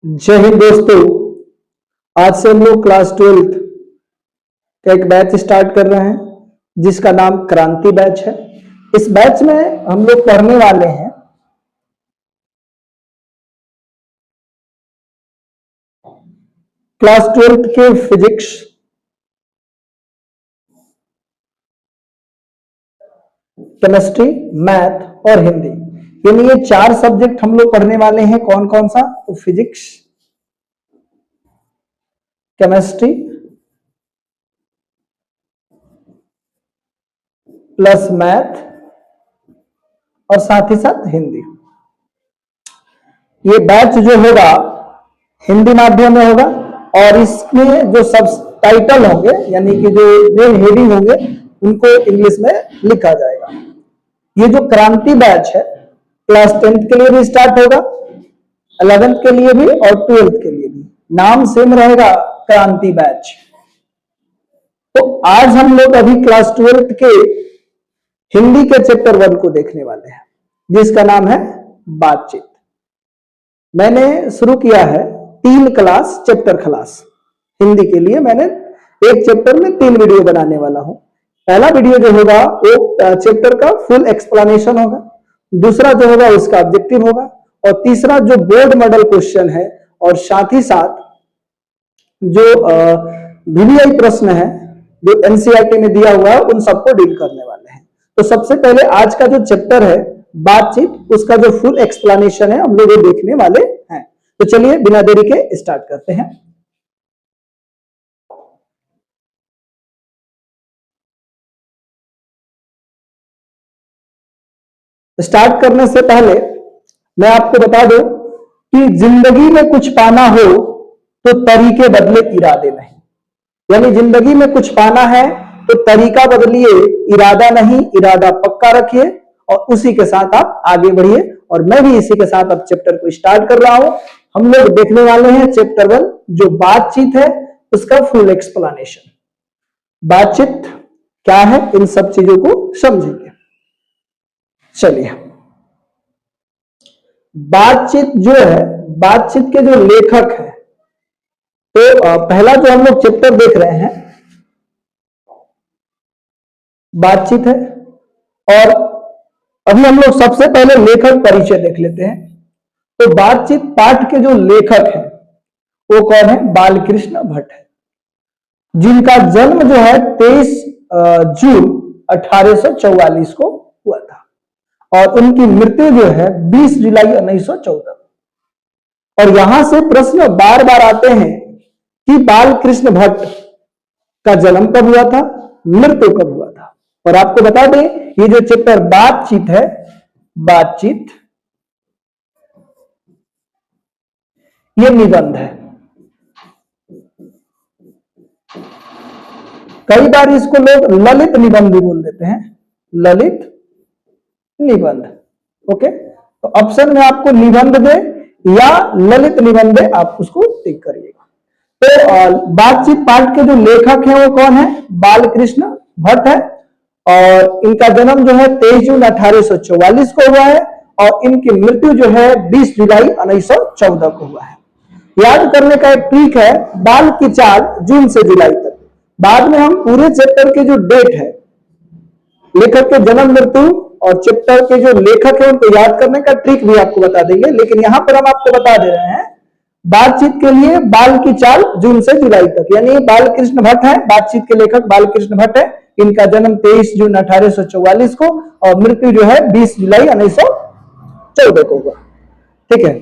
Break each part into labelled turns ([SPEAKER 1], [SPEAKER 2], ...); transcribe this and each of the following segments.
[SPEAKER 1] जय हिंद दोस्तों। आज से हम लोग क्लास 12th का एक बैच स्टार्ट कर रहे हैं जिसका नाम क्रांति बैच है। इस बैच में हम लोग पढ़ने वाले हैं क्लास 12th के फिजिक्स, केमिस्ट्री, मैथ और हिंदी, यानी ये 4 सब्जेक्ट हम लोग पढ़ने वाले हैं। कौन कौन सा? तो फिजिक्स, केमिस्ट्री प्लस मैथ और साथ ही साथ हिंदी। ये बैच जो होगा हिंदी माध्यम में होगा और इसमें जो सब टाइटल होंगे यानी कि जो मेन हेडिंग होंगे उनको इंग्लिश में लिखा जाएगा। ये जो क्रांति बैच है क्लास 10th के लिए भी स्टार्ट होगा, 11th के लिए भी और 12th के लिए भी। नाम सेम रहेगा, क्रांति बैच। तो आज हम लोग अभी क्लास 12th के हिंदी के चैप्टर 1 को देखने वाले हैं जिसका नाम है बातचीत। मैंने शुरू किया है 3 क्लास चैप्टर क्लास हिंदी के लिए। मैंने एक चैप्टर में 3 वीडियो बनाने वाला हूं। पहला वीडियो जो होगा वो चैप्टर का फुल एक्सप्लेनेशन होगा, दूसरा जो होगा उसका ऑब्जेक्टिव होगा और तीसरा जो बोर्ड मॉडल क्वेश्चन है और साथ ही साथ जो वीवीआई प्रश्न है जो एनसीईआरटी में दिया हुआ है उन सबको डील करने वाले हैं। तो सबसे पहले आज का जो चैप्टर है बातचीत, उसका जो फुल एक्सप्लेनेशन है हम लोग वो देखने वाले हैं। तो चलिए बिना देरी के स्टार्ट करते हैं। स्टार्ट करने से पहले मैं आपको बता दूं कि जिंदगी में कुछ पाना हो तो तरीके बदले, इरादे नहीं। यानी जिंदगी में कुछ पाना है तो तरीका बदलिए, इरादा नहीं। इरादा पक्का रखिए और उसी के साथ आप आगे बढ़िए। और मैं भी इसी के साथ अब चैप्टर को स्टार्ट कर रहा हूं। हम लोग देखने वाले हैं चैप्टर 1 जो बातचीत है उसका फुल एक्सप्लेनेशन। बातचीत क्या है इन सब चीजों को समझेंगे। चलिए, बातचीत जो है, बातचीत के जो लेखक है, तो पहला जो हम लोग चैप्टर देख रहे हैं बातचीत है। और अभी हम लोग सबसे पहले लेखक परिचय देख लेते हैं। तो बातचीत पाठ के जो लेखक हैं वो कौन है? बालकृष्ण भट्ट है, जिनका जन्म जो है 23 जून 1844 को हुआ था और उनकी मृत्यु जो है 20 जुलाई 1914। और यहां से प्रश्न बार बार आते हैं कि बालकृष्ण भट्ट का जन्म कब हुआ था, मृत्यु कब हुआ था। और आपको बता दें ये जो चैप्टर बातचीत है, बातचीत ये निबंध है। कई बार इसको लोग ललित निबंध भी बोल देते हैं, ललित निबंध। ओके, तो ऑप्शन में आपको निबंध दे या ललित निबंध दे, आप उसको टिक करिएगा। तो बातचीत पाठ के जो लेखक हैं वो कौन है? बालकृष्ण भट्ट है और इनका जन्म जो है 23 जून 1844 को हुआ है और इनकी मृत्यु जो है 20 जुलाई 1914 को हुआ है। याद करने का एक ट्रिक है, बाल की चाल जून से जुलाई तक। बाद में हम पूरे चैप्टर के जो डेट है, लेखक के जन्म मृत्यु और चैप्टर के जो लेखक है उनको याद करने का ट्रिक भी आपको बता देंगे। लेकिन यहां पर हम आपको बता दे रहे हैं बातचीत के लिए बाल की चाल जून से जुलाई तक, यानी बालकृष्ण भट्ट है, बातचीत के लेखक बालकृष्ण भट्ट है। इनका जन्म 23 जून 1844 को और मृत्यु जो है 20 जुलाई 1914 को हुआ। ठीक है,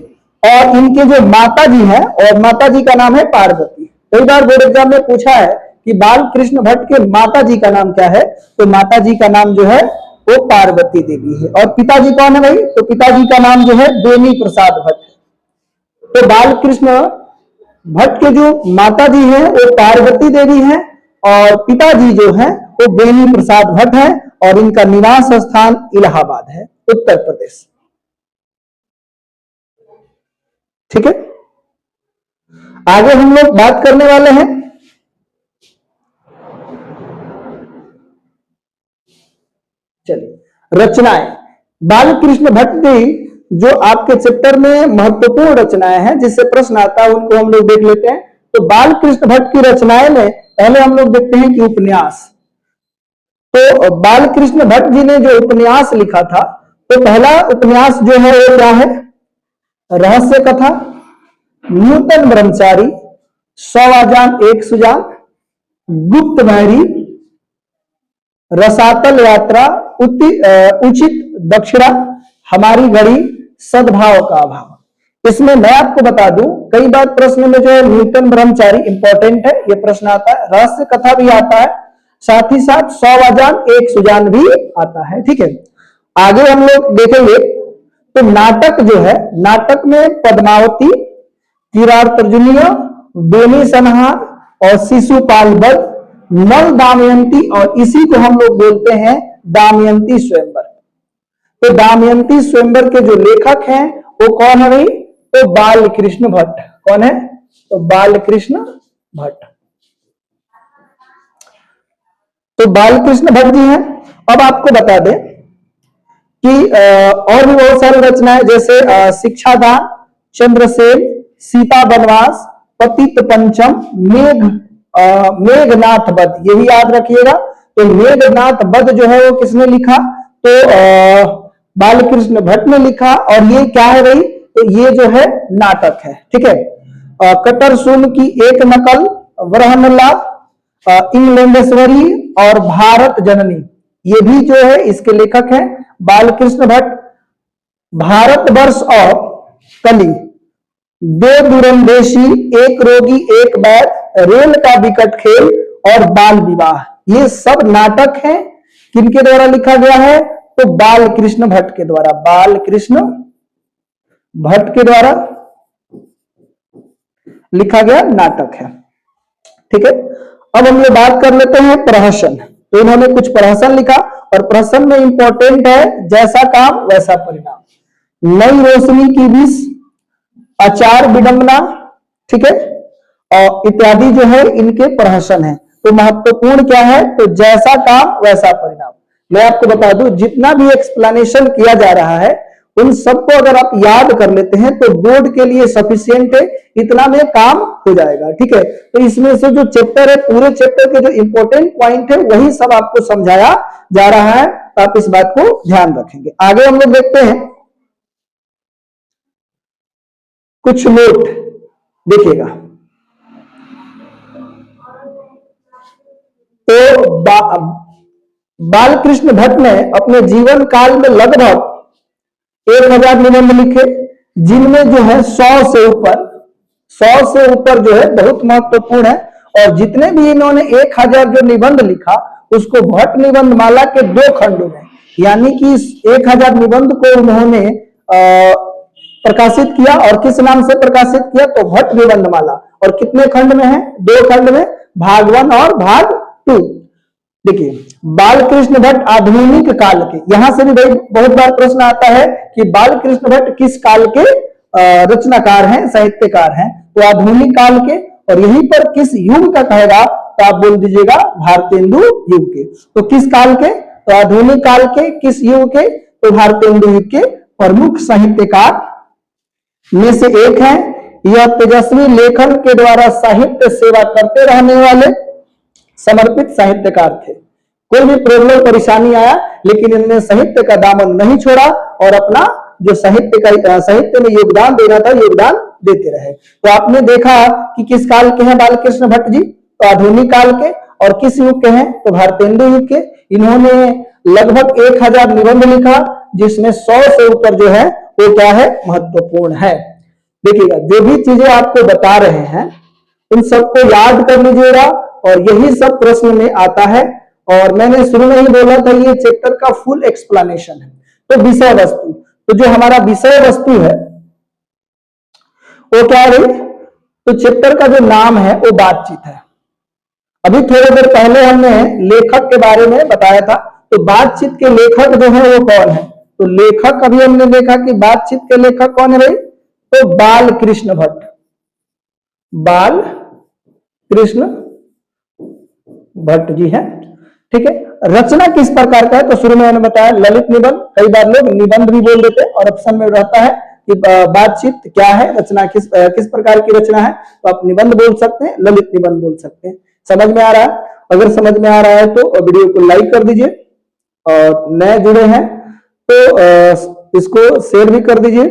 [SPEAKER 1] और इनके जो माता जी है, और माता जी का नाम है पार्वती। कई बार बोर्ड एग्जाम में पूछा है कि बालकृष्ण भट्ट के माता जी का नाम क्या है, तो माता जी का नाम जो है वो पार्वती देवी है। और पिताजी कौन है भाई? तो पिताजी का नाम जो है बेनी प्रसाद भट्ट है। तो बालकृष्ण भट्ट के जो माता जी हैं वो पार्वती देवी हैं और पिताजी जो हैं वो बेनी प्रसाद भट्ट हैं और इनका निवास स्थान इलाहाबाद है, उत्तर प्रदेश। ठीक है, आगे हम लोग बात करने वाले हैं चलिए रचनाएं। बालकृष्ण भट्ट की जो आपके चैप्टर में महत्वपूर्ण रचनाएं हैं जिससे प्रश्न आता है उनको हम लोग देख लेते हैं। तो बाल कृष्ण भट्ट की रचनाएं में पहले हम लोग देखते हैं कि उपन्यास। तो बाल कृष्ण भट्ट जी ने जो उपन्यास लिखा था, तो पहला उपन्यास जो है वो क्या है? रहस्य कथा, न्यूटन ब्रह्मचारी, 100 अजान 1 सुजान, गुप्त मैरी, रसातल यात्रा, उचित दक्षिणा, हमारी घड़ी, सद्भाव का अभाव। इसमें मैं आपको बता दूं, कई बार प्रश्न में जो है न्यूटन ब्रह्मचारी इंपॉर्टेंट है, ये प्रश्न आता है, रहस्य कथा भी आता है, साथ ही साथ 100 अजान 1 सुजान भी आता है। ठीक है, आगे हम लोग देखेंगे। तो नाटक जो है, नाटक में पद्मावती, किरार तर्जुनीय, बेनी संहार और शिशुपाल वध, नल दमयंती, और इसी को हम लोग बोलते हैं दमयंती स्वयंवर। तो दमयंती स्वयंवर के जो लेखक हैं वो कौन है भाई? तो बाल कृष्ण भट्ट। कौन है? तो बाल कृष्ण भट्ट। तो बाल कृष्ण भट्ट जी हैं। अब आपको बता दें कि और भी बहुत सारी रचनाएं, जैसे शिक्षादान, चंद्रसेन, सीता वनवास, पतित पंचम, मेघनाथ वध, ये भी याद रखिएगा। तो मेघनाथ वध जो है वो किसने लिखा? तो बालकृष्ण भट्ट ने लिखा। और ये क्या है भाई? तो ये जो है नाटक है। ठीक है, कटर सून की एक नकल, वरहनला, इंग्लैंडेश्वरी और भारत जननी, ये भी जो है इसके लेखक हैं बालकृष्ण भट्ट। भारतवर्ष और कली, दो दूरंदेशी, एक रोगी एक वैद्य, रेल का विकट खेल और बाल विवाह, ये सब नाटक हैं। किनके द्वारा लिखा गया है? तो बाल कृष्ण भट्ट के द्वारा। बाल कृष्ण भट्ट के द्वारा लिखा गया नाटक है। ठीक है, अब हम लोग बात कर लेते हैं प्रहसन। तो इन्होंने कुछ प्रहसन लिखा, और प्रहसन में इंपॉर्टेंट है जैसा काम वैसा परिणाम, नई रोशनी की विष, आचार विडंबना, ठीक है, और इत्यादि जो है इनके प्रहसन है। तो महत्वपूर्ण क्या है? तो जैसा काम वैसा परिणाम। मैं आपको बता दूं, जितना भी एक्सप्लेनेशन किया जा रहा है उन सबको अगर आप याद कर लेते हैं तो बोर्ड के लिए सफिशिएंट है, इतना में काम हो जाएगा। ठीक है, तो इसमें से जो चैप्टर है, पूरे चैप्टर के जो इंपॉर्टेंट पॉइंट है वही सब आपको समझाया जा रहा है, तो आप इस बात को ध्यान रखेंगे। आगे हम लोग देखते हैं कुछ नोट, देखिएगा। तो बालकृष्ण भट्ट ने अपने जीवन काल में लगभग 1000 निबंध लिखे, जिनमें जो है 100 से ऊपर जो है बहुत महत्वपूर्ण है। और जितने भी इन्होंने 1000 जो निबंध लिखा उसको भट्ट निबंध माला के 2 खंडों में, यानी कि 1000 निबंध को उन्होंने प्रकाशित किया। और किस नाम से प्रकाशित किया? तो भट्ट निबंध माला। और कितने खंड में है? 2 खंड में, भाग 1 और भाग 2। देखिए, बालकृष्ण भट्ट आधुनिक काल के, यहां से भी बहुत बार प्रश्न आता है कि बालकृष्ण भट्ट किस काल के रचनाकार हैं, साहित्यकार हैं? तो आधुनिक काल के। और यहीं पर किस युग का कहेगा तो आप बोल दीजिएगा भारतेंदु युग के। तो किस काल के? तो आधुनिक काल के। किस युग के? तो भारतेंदु युग के प्रमुख साहित्यकार में से एक है। यह तेजस्वी लेखन के द्वारा साहित्य सेवा करते रहने वाले समर्पित साहित्यकार थे। कोई भी प्रॉब्लम परेशानी आया लेकिन इन्होंने साहित्य का दामन नहीं छोड़ा और अपना जो साहित्य में योगदान देना था योगदान देते रहे। तो आपने देखा कि किस काल के हैं बालकृष्ण भट्ट जी? तो आधुनिक काल के। और किस युग के हैं? तो भारतेंदु युग के। इन्होंने लगभग 1000 निबंध लिखा, जिसमें 100 से ऊपर जो है वो क्या है? महत्वपूर्ण है। देखिएगा, जो भी चीजें आपको बता रहे हैं उन सबको याद कर लीजिएगा, और यही सब प्रश्न में आता है। और मैंने शुरू में ही बोला था ये चैप्टर का फुल एक्सप्लेनेशन है। तो विषय वस्तु, तो जो हमारा विषय वस्तु है वो क्या है? तो चैप्टर का जो नाम है वो बातचीत है। अभी थोड़ी देर पहले हमने लेखक के बारे में बताया था। तो बातचीत के लेखक जो है वो कौन है? तो लेखक अभी हमने देखा कि बातचीत के लेखक कौन है भाई? तो बालकृष्ण भट्ट। बालकृष्ण भट्ट जी हैं। ठीक है, रचना किस प्रकार का है, तो शुरू में मैंने बताया ललित निबंध, कई बार लोग निबंध भी बोल देते हैं, और ऑप्शन में रहता है कि बातचीत क्या है, रचना किस प्रकार की रचना है, तो आप निबंध बोल सकते हैं, ललित निबंध बोल सकते हैं। समझ में आ रहा है? अगर समझ में आ रहा है तो वीडियो को लाइक कर दीजिए, और नए जुड़े हैं तो इसको शेयर भी कर दीजिए।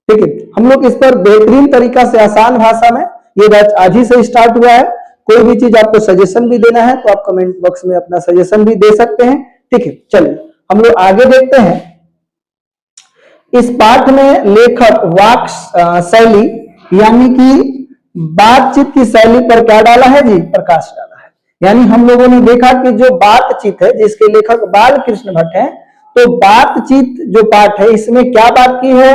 [SPEAKER 1] ठीक है, हम लोग इस पर बेहतरीन तरीका से आसान भाषा में, ये बैच आज ही से स्टार्ट हुआ है। कोई भी चीज आपको सजेशन भी देना है तो आप कमेंट बॉक्स में अपना सजेशन भी दे सकते हैं। ठीक है, चलिए हम लोग आगे देखते हैं। इस पाठ में लेखक वाक शैली यानी कि बातचीत की शैली पर क्या डाला है जी, प्रकाश डाला है। यानी हम लोगों ने देखा कि जो बातचीत है, जिसके लेखक बाल कृष्ण भट्ट हैं, तो बातचीत जो पाठ है इसमें क्या बात की है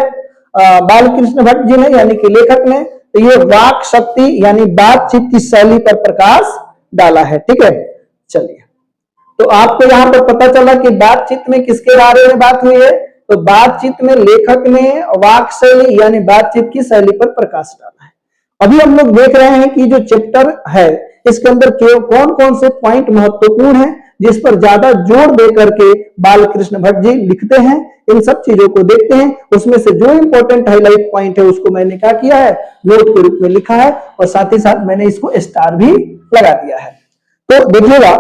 [SPEAKER 1] बाल कृष्ण भट्ट जी ने, यानी कि लेखक ने, तो ये वाक शक्ति यानी बातचीत की शैली पर प्रकाश डाला है। ठीक है, चलिए तो आपको यहाँ पर पता चला कि बातचीत में किसके बारे में बात हुई है, तो बातचीत में लेखक ने वाक शैली यानी बातचीत की शैली पर प्रकाश डाला है। अभी हम लोग देख रहे हैं कि जो चैप्टर है इसके अंदर कौन कौन से पॉइंट महत्वपूर्ण हैं, जिस पर ज्यादा जोर दे करके बाल कृष्ण भट्ट जी लिखते हैं, इन सब चीजों को देखते हैं। उसमें से जो इंपॉर्टेंट हाईलाइट पॉइंट है उसको मैंने क्या किया है, नोट के रूप में लिखा है, और साथ ही साथ मैंने इसको स्टार भी लगा दिया है। तो देखिएगा,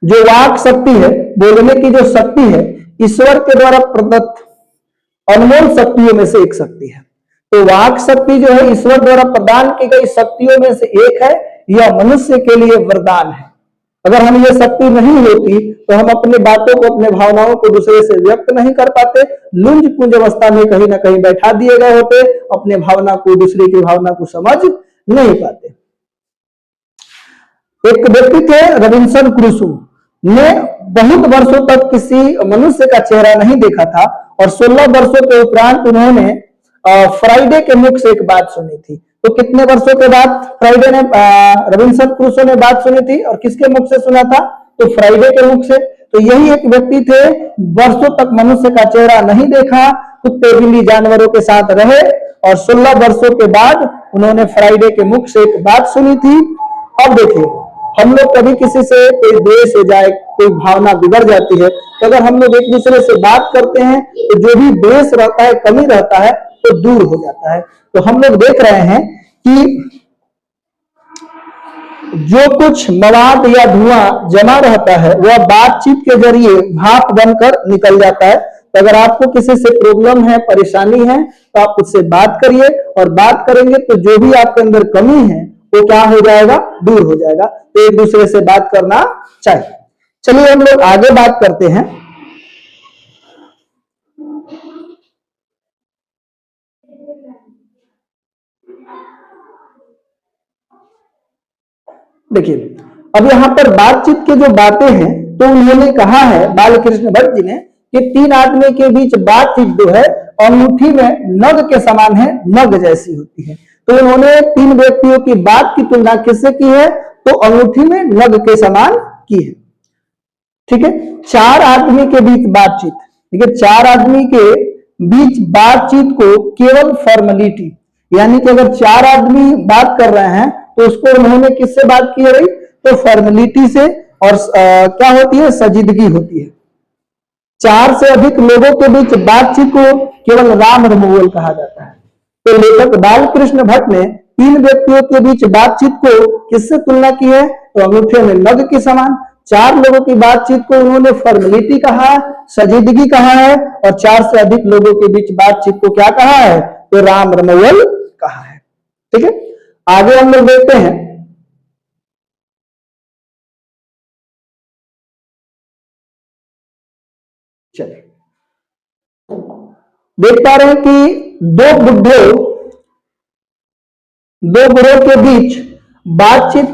[SPEAKER 1] जो वाक शक्ति है, बोलने की जो शक्ति है, ईश्वर के द्वारा प्रदत्त अनमोल शक्तियों में से एक शक्ति है। तो वाक शक्ति जो है ईश्वर द्वारा प्रदान की गई शक्तियों में से एक है, यह मनुष्य के लिए वरदान है। अगर हम ये शक्ति नहीं होती तो हम अपनी बातों को, अपने भावनाओं को दूसरे से व्यक्त नहीं कर पाते, लुंज पुंज अवस्था में कहीं ना कहीं बैठा दिए गए होते, अपने भावना को, दूसरे की भावना को समझ नहीं पाते। एक व्यक्ति थे रॉबिन्सन क्रूसो, ने बहुत वर्षों तक किसी मनुष्य का चेहरा नहीं देखा था, और 16 वर्षों के उपरांत उन्होंने फ्राइडे के मुख से एक बात सुनी थी। तो कितने वर्षों के बाद फ्राइडे ने रॉबिन्सन क्रूसो ने बात सुनी थी, और किसके मुख से सुना था, तो फ्राइडे के मुख से। तो यही एक व्यक्ति थे, वर्षों तक मनुष्य का चेहरा नहीं देखा, कुत्ते बिल्ली जानवरों के साथ रहे, और 16 वर्षों के बाद उन्होंने फ्राइडे के मुख से एक बात सुनी थी। अब देखिए, हम लोग कभी किसी से कोई द्वेष हो जाए, कोई भावना बिगड़ जाती है, तो अगर हम लोग एक दूसरे से बात करते हैं तो जो भी द्वेष रहता है, कमी रहता है, तो दूर हो जाता है। तो हम लोग देख रहे हैं कि जो कुछ मवाद या धुआं जमा रहता है वह बातचीत के जरिए भाप बनकर निकल जाता है। तो अगर आपको किसी से प्रॉब्लम है, परेशानी है, तो आप उससे बात करिए, और बात करेंगे तो जो भी आपके अंदर कमी है वो क्या हो जाएगा, दूर हो जाएगा। तो एक दूसरे से बात करना चाहिए। चलिए हम लोग आगे बात करते हैं। देखिए, अब यहाँ पर बातचीत की जो बातें हैं, तो उन्होंने कहा है बाल कृष्ण भट्ट जी ने कि 3 आदमी के बीच बातचीत जो है अंगूठी में नग के समान है, नग जैसी होती है। तो उन्होंने 3 व्यक्तियों की बात की तुलना किससे की है, तो अंगूठी में नग के समान की है। ठीक है, 4 आदमी के बीच बातचीत, ठीक है, 4 आदमी के बीच बातचीत को केवल फॉर्मेलिटी, यानी कि अगर 4 आदमी बात कर रहे हैं तो उसको उन्होंने किससे बात की है भाई, तो फॉर्मेलिटी से, और क्या होती है, संजीदगी होती है। 4 से अधिक लोगों के बीच बातचीत को केवल राम रिमूवल कहा जाता है। तो लेखक बाल कृष्ण भट्ट ने 3 व्यक्तियों के बीच बातचीत को किससे तुलना की है, तो अंगूठे में नग के समान। 4 लोगों की बातचीत को उन्होंने फॉर्मेलिटी कहा है, संजीदगी कहा है, और 4 से अधिक लोगों के बीच बातचीत को क्या कहा है, तो राम रिमूवल कहा है। ठीक है, आगे हम लोग देखते हैं। चलिए, देख पा रहे हैं कि दो बुढ़ों के बीच बातचीत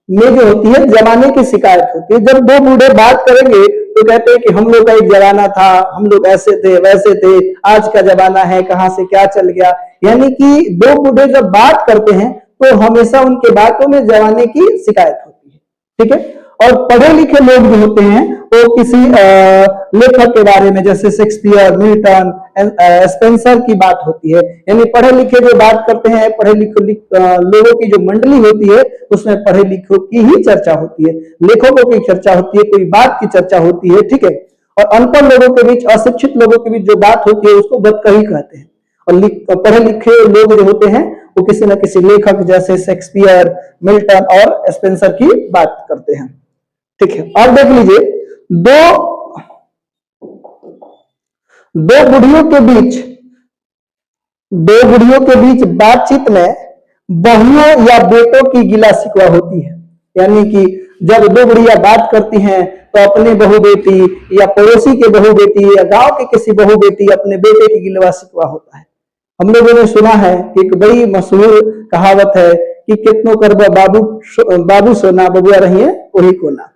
[SPEAKER 1] में जो होती है जमाने की शिकायत होती है। जब 2 बूढ़े बात करेंगे तो कहते हैं कि हम लोग का एक जमाना था, हम लोग ऐसे थे, वैसे थे, आज का जमाना है, कहां से क्या चल गया। यानी कि 2 बूढ़े जब बात करते हैं तो हमेशा उनके बातों में जमाने की शिकायत होती है। ठीक है, और पढ़े लिखे लोग जो होते हैं तो किसी लेखक के बारे में, जैसे शेक्सपियर, मिल्टन, स्पेंसर की बात होती है। यानी पढ़े लिखे जो बात करते हैं, पढ़े लिखे लोगों की जो मंडली होती है, उसमें पढ़े लिखों की ही चर्चा होती है, लेखकों की चर्चा होती है, कोई बात की चर्चा होती है, ठीक है। और अनपढ़ लोगों के बीच, अशिक्षित लोगों के बीच जो बात होती है उसको बदकही कहते हैं। और पढ़े लिखे लोग जो होते हैं वो किसी न किसी लेखक जैसे शेक्सपियर, मिल्टन और स्पेंसर की बात करते हैं, ठीक है। और देख लीजिए, दो बुढ़ियों के बीच बातचीत में बहुओं या बेटों की गिला शिकवा होती है। यानी कि जब दो बुढ़िया बात करती हैं तो अपने बहू बेटी या पड़ोसी के बहू बेटी या गांव के किसी बहू बेटी अपने बेटे की गिलवा शिकवा होता है। हम लोगों ने सुना है कि एक बड़ी मशहूर कहावत है कि कितनों कर बाबू सोना बबुआ रही है वही कोना।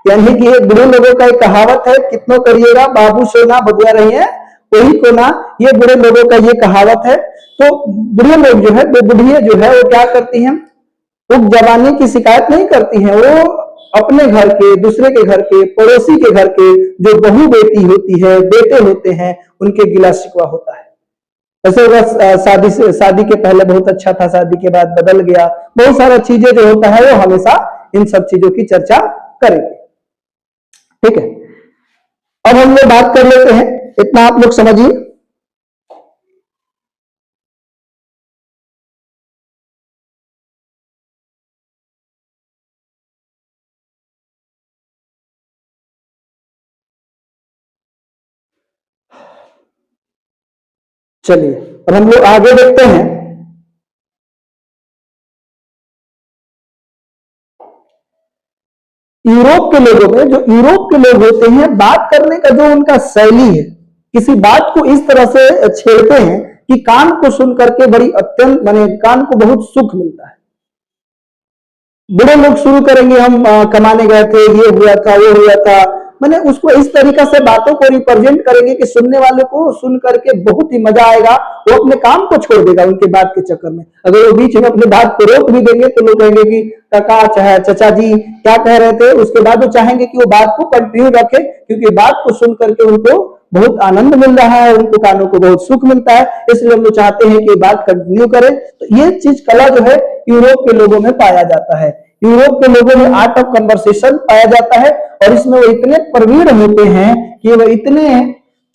[SPEAKER 1] यानी कि एक बुढ़े लोगों का एक कहावत है, कितनों करिएगा बाबू सोना बबुआ रही है वही कोना। ये बुढ़े लोगों का ये कहावत है। तो बुढ़े लोग जो है, बुढ़िया जो है वो क्या करती हैं, वो जवानी की शिकायत नहीं करती हैं, वो अपने घर के, दूसरे के घर के, पड़ोसी के घर के जो बहू बेटी होती है, बेटे होते हैं, उनके गिला शिकवा होता है। ऐसे शादी के पहले बहुत अच्छा था, शादी के बाद बदल गया, बहुत सारा चीजें जो होता है वो हमेशा इन सब चीजों की चर्चा करेंगे, ठीक है। अब हम लोग बात कर लेते हैं, इतना आप लोग समझिए। चलिए अब हम लोग आगे देखते हैं। यूरोप के लोगों में, जो यूरोप के लोग होते हैं, बात करने का जो उनका शैली है, किसी बात को इस तरह से छेड़ते हैं कि कान को सुन करके बड़ी अत्यंत माने कान को बहुत सुख मिलता है। बड़े लोग शुरू करेंगे, हम कमाने गए थे, ये हुआ था, वो हुआ था, मैंने उसको इस तरीका से बातों को रिप्रेजेंट करेंगे कि सुनने वाले को सुन करके बहुत ही मजा आएगा, वो अपने काम को छोड़ देगा उनके बात के चक्कर में। अगर वो बीच में अपनी बात को रोक भी देंगे तो लोग कहेंगे कि काका चाहे चाचा जी क्या कह रहे थे, उसके बाद वो चाहेंगे कि वो बात को कंटिन्यू रखे, क्योंकि बात को सुन करके उनको बहुत आनंद मिल रहा है, उनको कानों को बहुत सुख मिलता है, इसलिए हम लोग चाहते हैं कि बात कंटिन्यू करें। तो ये चीज कला जो है यूरोप के लोगों में पाया जाता है। यूरोप के लोगों में आर्ट ऑफ कन्वर्सेशन पाया जाता है, और इसमें वो इतने प्रवीण होते हैं कि वो इतने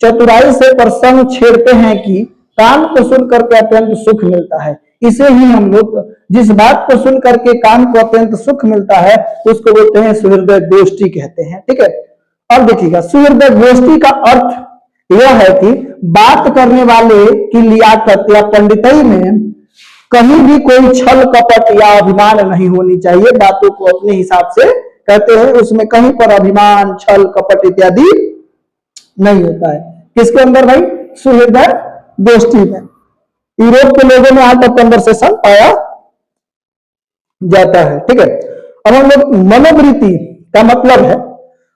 [SPEAKER 1] चतुराई से प्रसंग छेड़ते हैं कि कान को सुन करके अत्यंत सुख मिलता है। इसे ही हम लोग, जिस बात को सुन करके कान को अत्यंत सुख मिलता है, उसको बोलते हैं सुहृदय गोष्ठी कहते हैं, ठीक है। अब देखिएगा, सुहृदय गोष्ठी का अर्थ यह है कि बात करने वाले की लियाकत या पंडिताई में कहीं भी कोई छल कपट या अभिमान नहीं होनी चाहिए। बातों को अपने हिसाब से कहते हैं, उसमें कहीं पर अभिमान, छल कपट इत्यादि नहीं होता है। किसके अंदर भाई? सुहृदय गोष्ठी में। यूरोप के लोगों में आर्ट ऑफ कन्वर्सेशन पाया जाता है, ठीक है। अब हम लोग मनोवृत्ति का मतलब है,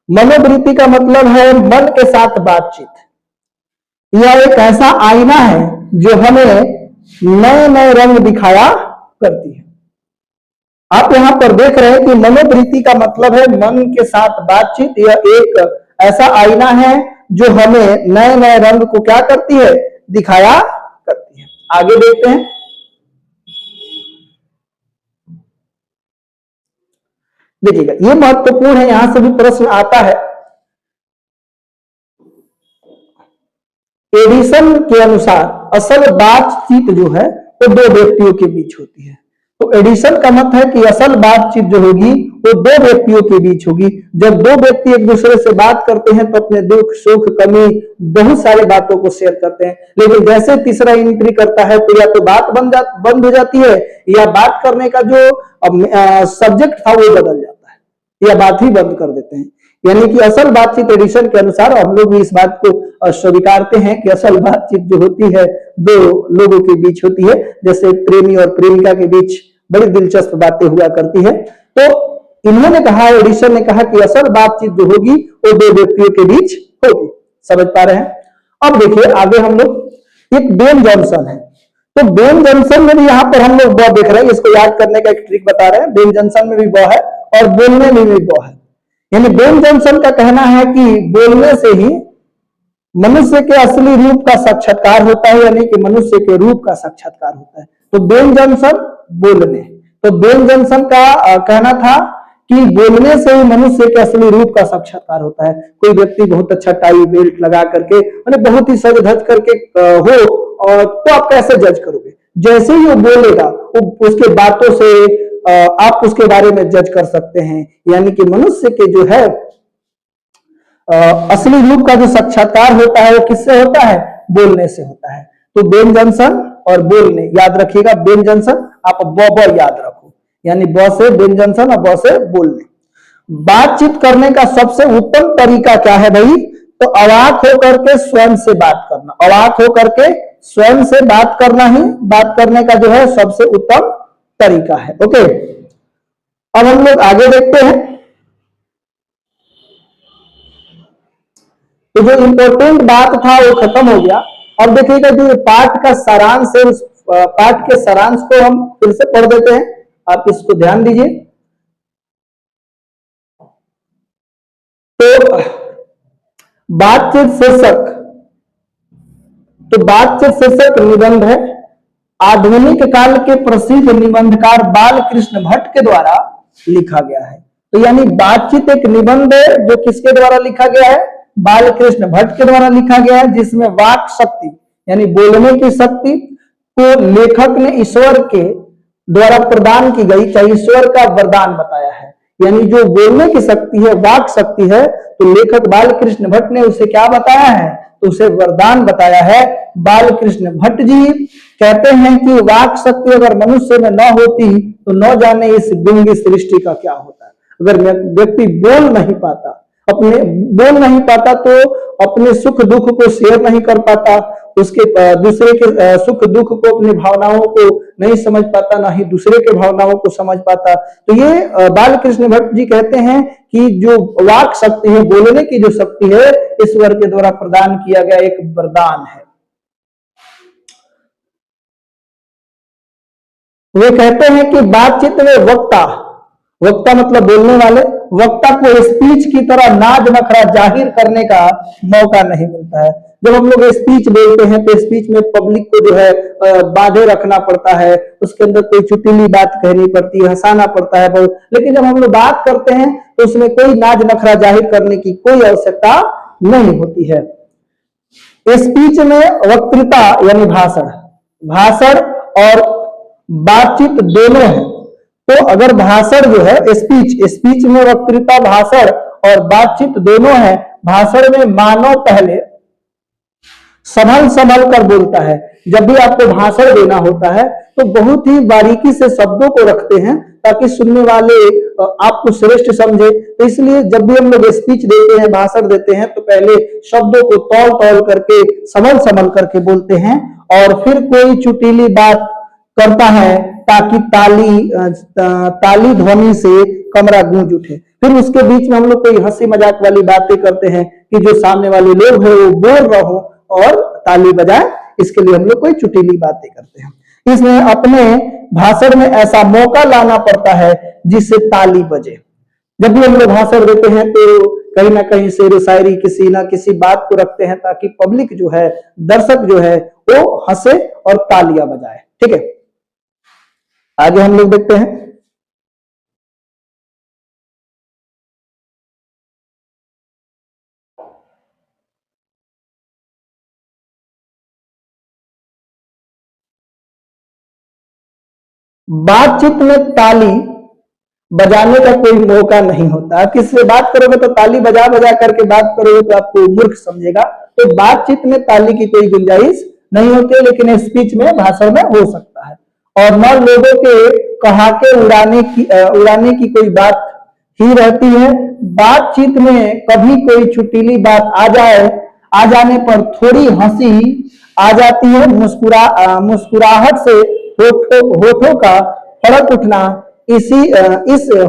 [SPEAKER 1] मनोवृत्ति का मतलब है मन के साथ बातचीत। यह एक ऐसा आईना है जो हमें नए नए रंग दिखाया करती है। आप यहां पर देख रहे हैं कि मनोवृत्ति का मतलब है मन के साथ बातचीत। यह एक ऐसा आईना है जो हमें नए नए रंग को क्या करती है? दिखाया करती है। आगे देखते हैं। देखिएगा, यह महत्वपूर्ण है, यहां से भी प्रश्न आता है। एडिसन के अनुसार असल बातचीत जो है वो दो व्यक्तियों के बीच होती है। तो एडिशन का मत है कि असल बातचीत जो होगी वो दो व्यक्तियों के बीच होगी। जब दो व्यक्ति एक दूसरे से बात करते हैं तो अपने दुख सुख कमी बहुत सारी बातों को शेयर करते हैं, लेकिन जैसे तीसरा एंट्री करता है तो या तो बात बंद हो जाती है, या बात करने का जो सब्जेक्ट था वो बदल जाता है, या बात ही बंद कर देते हैं। यानी कि असल बातचीत एडिशन के अनुसार, हम लोग भी इस बात को स्वीकारते हैं कि असल बातचीत जो होती है दो लोगों के बीच होती है। जैसे प्रेमी और प्रेमिका के बीच बड़ी दिलचस्प बातें हुआ करती है। तो इन्होंने कहा, एडिशन ने कहा कि असल बातचीत जो होगी वो दो व्यक्तियों के बीच होगी। समझ पा रहे हैं? अब देखिए आगे हम लोग, एक बेन जॉनसन है। तो बेन जॉनसन में भी यहाँ पर हम लोग ब देख रहे हैं। इसको याद करने का एक ट्रिक बता रहे हैं। बेन जॉनसन में भी ब है और बोलने में भी ब है। यानी बेन जॉनसन का कहना है कि बोलने से ही मनुष्य के असली रूप का साक्षात्कार होता है, यानी कि मनुष्य के रूप का साक्षात्कार होता है। तो बेन जॉनसन बोलने, तो बेन जॉनसन का कहना था कि बोलने से ही मनुष्य के असली रूप का साक्षात्कार होता है। कोई व्यक्ति बहुत अच्छा टाई बेल्ट लगा करके, मैंने बहुत ही सज धज करके हो, और तो आप कैसे जज करोगे? जैसे ही वो बोलेगा, वो उसके बातों से आप उसके बारे में जज कर सकते हैं। यानी कि मनुष्य के जो है असली रूप का जो साक्षात्कार होता है वो किससे होता है? बोलने से होता है। तो बेन जॉनसन और बोलने, याद रखिएगा, बेन जॉनसन आप ब याद रखो, यानी ब से बेन जॉनसन और ब से बोलने। बातचीत करने का सबसे उत्तम तरीका क्या है भाई? तो अवाक होकर के स्वयं से बात करना, अवाक होकर के स्वयं से बात करना ही बात करने का जो है सबसे उत्तम तरीका है। ओके, अब हम लोग आगे देखते हैं। तो जो इंपॉर्टेंट बात था वो खत्म हो गया। अब देखिएगा जो ये पाठ का सारांश है, उस पाठ के सारांश को हम फिर से पढ़ देते हैं, आप इसको ध्यान दीजिए। तो बातचीत शीर्षक, तो बातचीत शीर्षक निबंध है, आधुनिक काल के प्रसिद्ध निबंधकार बाल कृष्ण भट्ट के द्वारा लिखा गया है। तो यानी बातचीत एक निबंध है जो किसके द्वारा लिखा गया है? बाल कृष्ण भट्ट के द्वारा लिखा गया है, जिसमें वाक शक्ति यानी बोलने की शक्ति को लेखक ने ईश्वर के द्वारा प्रदान की गई, चाहे ईश्वर का वरदान बताया है। यानी जो बोलने की शक्ति है, वाक शक्ति है, तो लेखक बाल कृष्ण भट्ट ने उसे क्या बताया है? तो उसे वरदान बताया है। बाल कृष्ण भट्ट जी कहते हैं कि वाक शक्ति अगर मनुष्य में न होती तो न जाने इस गूंगी सृष्टि का क्या होता है। अगर व्यक्ति बोल नहीं पाता, बोल नहीं पाता तो अपने सुख दुख को शेयर नहीं कर पाता, उसके दूसरे के सुख दुख को, अपनी भावनाओं को नहीं समझ पाता, ना ही दूसरे के भावनाओं को समझ पाता। तो ये बाल कृष्ण भट्ट जी कहते हैं कि जो वाक शक्ति है, बोलने की जो शक्ति है, ईश्वर के द्वारा प्रदान किया गया एक वरदान है। वे कहते हैं कि बातचीत में वक्ता, वक्ता मतलब बोलने वाले, वक्ता को स्पीच की तरह नाज नखरा जाहिर करने का मौका नहीं मिलता है। जब हम लोग स्पीच बोलते हैं तो स्पीच में पब्लिक को जो है बांधे रखना पड़ता है, उसके अंदर कोई चुटीली बात कहनी पड़ती है, हंसाना पड़ता है बहुत। लेकिन जब हम लोग बात करते हैं तो उसमें कोई नाज नखरा जाहिर करने की कोई आवश्यकता नहीं होती है। स्पीच में वक्तृता यानी भाषण, भाषण और बातचीत दोनों है। तो अगर भाषण जो है स्पीच में वक्तृता, भाषण और बातचीत दोनों है। भाषण में मानव पहले संभल संभल कर बोलता है। जब भी आपको भाषण देना होता है तो बहुत ही बारीकी से शब्दों को रखते हैं ताकि सुनने वाले आपको श्रेष्ठ समझे। तो इसलिए जब भी हम लोग स्पीच देते हैं, भाषण देते हैं, तो पहले शब्दों को तौल तौल करके, संभल संभल करके बोलते हैं, और फिर कोई चुटीली बात करता है ताकि ताली ध्वनि से कमरा गूंज उठे। फिर उसके बीच में हम लोग कोई हंसी मजाक वाली बातें करते हैं कि जो सामने वाले लोग हैं वो बोल रहे हो और ताली बजाए, इसके लिए हम लोग कोई चुटीली बातें करते हैं। इसमें अपने भाषण में ऐसा मौका लाना पड़ता है जिससे ताली बजे। जब भी हम लोग भाषण देते हैं तो कहीं ना कहीं शेर शायरी, किसी ना किसी बात को रखते हैं ताकि पब्लिक जो है, दर्शक जो है, वो हंसे और तालियां बजाए। ठीक है, आगे हम लोग देखते हैं। बातचीत में ताली बजाने का कोई मौका नहीं होता। आप किसी से बात करोगे तो ताली बजा बजा करके बात करोगे तो आपको मूर्ख समझेगा। तो बातचीत में ताली की कोई गुंजाइश नहीं होती, लेकिन स्पीच में, भाषण में हो सकता है। और न लोगों के कहाके उड़ाने की कोई बात ही रहती है। बातचीत में कभी कोई चुटीली बात आ जाने पर थोड़ी हंसी आ जाती है। मुस्कुराहट से होठों का फड़क उठना इस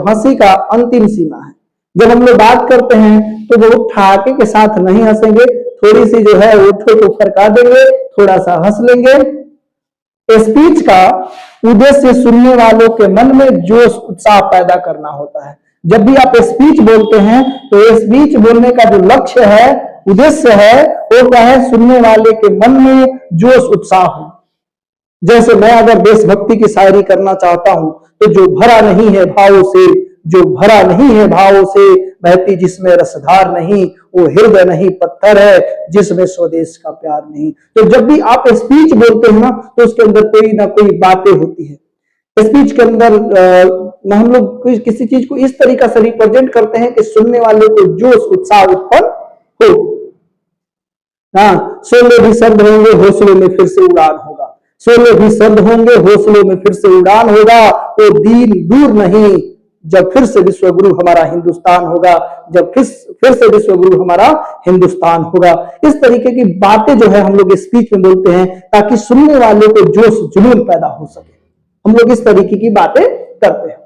[SPEAKER 1] हंसी का अंतिम सीमा है। जब हम लोग बात करते हैं तो बहुत ठहाके के साथ नहीं हंसेंगे, थोड़ी सी जो है होठों को फरका देंगे, थोड़ा सा हंस लेंगे। स्पीच का उद्देश्य सुनने वालों के मन में जोश उत्साह पैदा करना होता है। जब भी आप स्पीच बोलते हैं तो स्पीच बोलने का जो लक्ष्य है, उद्देश्य है, वो क्या है? सुनने वाले के मन में जोश उत्साह हो। जैसे मैं अगर देशभक्ति की शायरी करना चाहता हूं तो जो भरा नहीं है भावों से, जो भरा नहीं है भावों से, बहती जिसमें रसधार नहीं, वो हृदय नहीं पत्थर है, जिसमें स्वदेश का प्यार नहीं। तो जब भी आप स्पीच बोलते हैं ना, तो उसके अंदर कोई ना कोई बातें होती है। स्पीच के अंदर हम लोग किसी चीज को इस तरीका से रिप्रेजेंट करते हैं कि सुनने वाले को जोश उत्साह उत्पन्न हो। हाँ, शोले भी सर्द होंगे, हौसलों में फिर से उड़ान होगा। शोले भी सर्द होंगे, हौसलों में फिर से उड़ान होगा। वो दिन दूर नहीं जब फिर से विश्वगुरु हमारा हिंदुस्तान होगा, जब फिर से विश्वगुरु हमारा हिंदुस्तान होगा। इस तरीके की बातें जो है हम लोग स्पीच में बोलते हैं ताकि सुनने वाले को जोश जुनून पैदा हो सके। हम लोग इस तरीके की बातें करते हैं।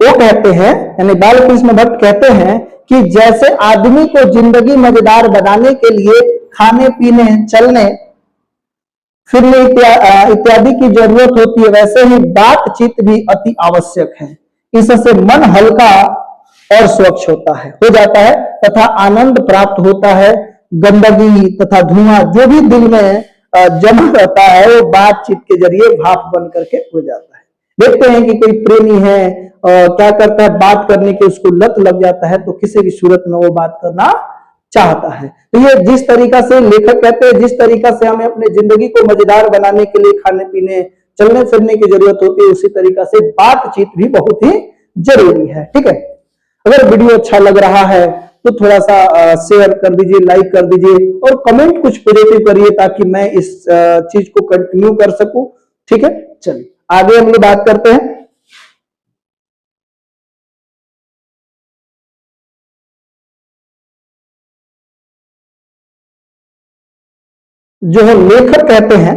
[SPEAKER 1] वो कहते हैं, यानी बालकृष्ण भट्ट कहते हैं कि जैसे आदमी को जिंदगी मजेदार बनाने के लिए खाने पीने, चलने फिरने इत्यादि की जरूरत होती है, वैसे ही बातचीत भी अति आवश्यक है। इससे मन हल्का और स्वच्छ होता है, हो जाता है तथा आनंद प्राप्त होता है। गंदगी तथा धुआं जो भी दिल में जमा रहता है, वो बातचीत के जरिए भाप बन करके हो जाता है। देखते हैं कि कोई प्रेमी है क्या करता है, बात करने की उसको लत लग जाता है, तो किसी भी सूरत में वो बात करना चाहता है। तो ये जिस तरीका से लेखक कहते हैं, जिस तरीका से हमें अपने जिंदगी को मजेदार बनाने के लिए खाने पीने, चलने फिरने की जरूरत होती है, उसी तरीका से बातचीत भी बहुत ही जरूरी है। ठीक है, अगर वीडियो अच्छा लग रहा है तो थोड़ा सा शेयर कर दीजिए, लाइक कर दीजिए और कमेंट कुछ पॉजिटिव करिए ताकि मैं इस चीज को कंटिन्यू कर सकूं। ठीक है, चलिए आगे हम लोग बात करते हैं। जो है लेखक कहते हैं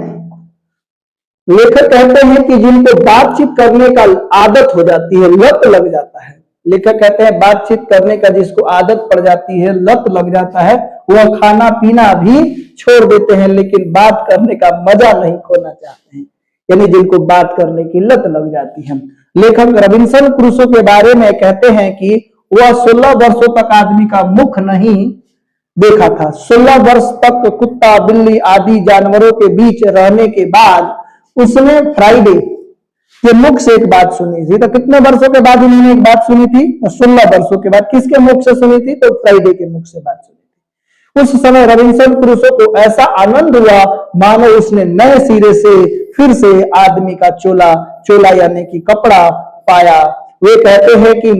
[SPEAKER 1] कि जिनको बातचीत करने का आदत हो जाती है, लत लग जाता है। लेखक कहते हैं बातचीत करने का जिसको आदत पड़ जाती है, लत लग जाता है, वह खाना पीना भी छोड़ देते हैं लेकिन बात करने का मजा नहीं खोना चाहते हैं। यानी जिनको बात करने की लत लग जाती है। लेखक रॉबिन्सन क्रूसो के बारे में कहते हैं कि वह 16 वर्षों तक आदमी का मुख नहीं देखा था। 16 वर्ष तक कुत्ता, बिल्ली आदि जानवरों के बीच रहने के बाद उसने फ्राइडे के मुख से एक बात सुनी थी। तो कितने वर्षों के बाद उन्होंने एक बात सुनी थी? 16 वर्षों के बाद। किसके मुख से सुनी थी? तो फ्राइडे के मुख से बात सुनी थी। उस समय रॉबिन्सन क्रूसो को ऐसा आनंद हुआ मानो उसने नए सिरे से फिर से आदमी का चोला यानी कि कपड़ा पाया। वे कहते हैं कि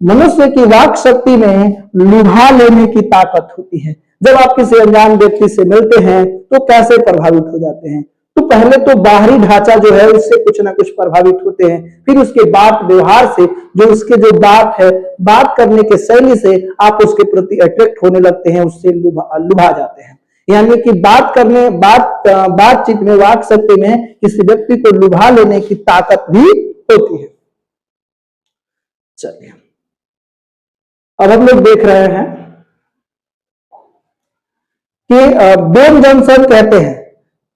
[SPEAKER 1] मनुष्य की वाक शक्ति में लुभा लेने की ताकत होती है। जब आप किसी अनजान व्यक्ति से मिलते हैं तो कैसे प्रभावित हो जाते हैं? तो पहले तो बाहरी ढांचा जो है उससे कुछ ना कुछ प्रभावित होते हैं, फिर उसके बात व्यवहार से, जो उसके जो बात है, बात करने के शैली से आप उसके प्रति अट्रैक्ट होने लगते हैं, उससे लुभा जाते हैं। यानी कि बातचीत में, वाक शक्ति में किसी व्यक्ति को लुभा लेने की ताकत भी होती है। चलिए अब हम लोग देख रहे हैं कि बेन जॉनसन कहते हैं,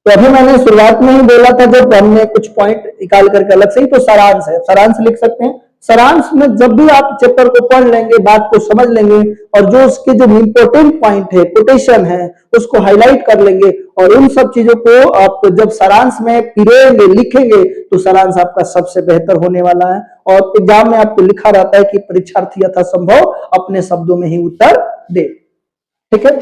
[SPEAKER 1] तो अभी मैंने शुरुआत में ही बोला था जब हमने कुछ पॉइंट निकाल करके अलग से ही, तो सारांश है, सारांश लिख सकते हैं। सारांश में जब भी आप चैप्टर को पढ़ लेंगे, बात को समझ लेंगे और जो उसके जो इंपॉर्टेंट पॉइंट है, कोटेशन है, उसको हाईलाइट कर लेंगे और उन सब चीजों को आप जब सारांश में पिरोएंगे, लिखेंगे, तो सारांश आपका सबसे बेहतर होने वाला है। और एग्जाम में आपको लिखा रहता है कि परीक्षार्थी यथासंभव अपने शब्दों में ही उत्तर दे। ठीक है,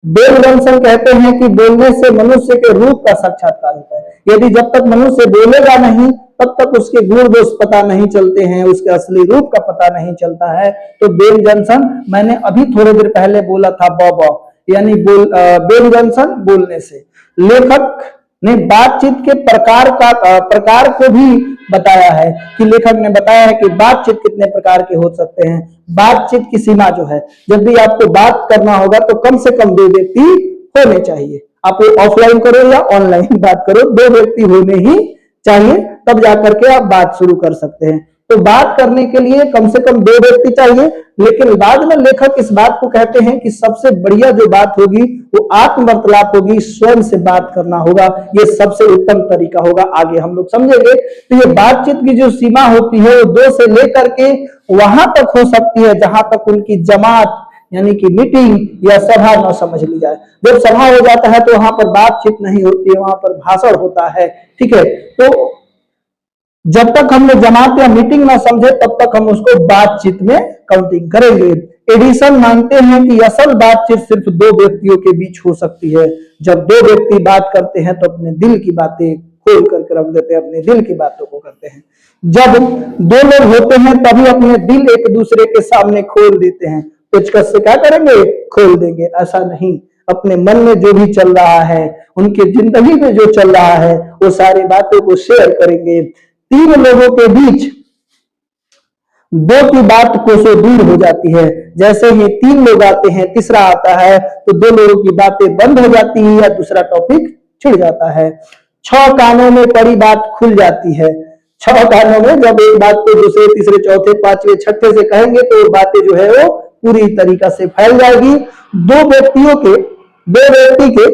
[SPEAKER 1] बेन जॉनसन कहते हैं कि बोलने से मनुष्य के रूप का साक्षात्कार होता है। यदि जब तक मनुष्य बोलेगा नहीं तब तक उसके गुण दोष पता नहीं चलते हैं, उसके असली रूप का पता नहीं चलता है। तो बेन जॉनसन, मैंने अभी थोड़ी देर पहले बोला था बॉबा, यानी बेन जॉनसन बोलने से। लेखक ने बातचीत के प्रकार को भी बताया है कि लेखक ने बताया है कि बातचीत कितने प्रकार के हो सकते हैं। बातचीत की सीमा जो है, जब भी आपको बात करना होगा तो कम से कम 2 व्यक्ति होने चाहिए। आप ऑफलाइन करो या ऑनलाइन बात करो, 2 व्यक्ति होने ही चाहिए, तब जाकर के आप बात शुरू कर सकते हैं। तो बात करने के लिए कम से कम 2 व्यक्ति चाहिए। लेकिन बाद में लेखक इस बात को कहते हैं कि सबसे बढ़िया जो बात होगी वो आत्मवार्तालाप होगी, स्वयं से बात करना होगा, ये सबसे उत्तम तरीका होगा। आगे हम लोग समझेंगे। तो ये बातचीत की जो सीमा होती है वो 2 से लेकर के वहां तक हो सकती है जहां तक उनकी जमात यानी कि मीटिंग या सभा न समझ ली जाए। जब सभा हो जाता है तो वहां पर बातचीत नहीं होती है, वहां पर भाषण होता है। ठीक है, तो जब तक हम लोग जमात या मीटिंग ना समझे तब तक हम उसको बातचीत में काउंटिंग करेंगे। एडिसन मानते हैं कि असल बातचीत सिर्फ 2 व्यक्तियों के बीच हो सकती है। जब 2 व्यक्ति बात करते हैं तो अपने दिल की बातें खोल करके रख देते हैं, अपने दिल की बातों को करते हैं। जब 2 लोग होते हैं तभी अपने दिल एक दूसरे के सामने खोल देते हैं। पेचकस से क्या करेंगे? खोल देंगे। ऐसा नहीं, अपने मन में जो भी चल रहा है, उनकी जिंदगी में जो चल रहा है, वो सारी बातों को शेयर करेंगे। 3 लोगों के बीच 2 की बात कोसों दूर हो जाती है। जैसे ही 3 लोग आते हैं, तीसरा आता है तो 2 लोगों की बातें बंद हो जाती है या दूसरा टॉपिक छिड़ जाता है। 6 कानों में पड़ी बात खुल जाती है। 6 कानों में जब एक बात को दूसरे, तीसरे, चौथे, पांचवे, छठे से कहेंगे तो बातें जो है वो पूरी तरीका से फैल जाएगी। 2 व्यक्ति के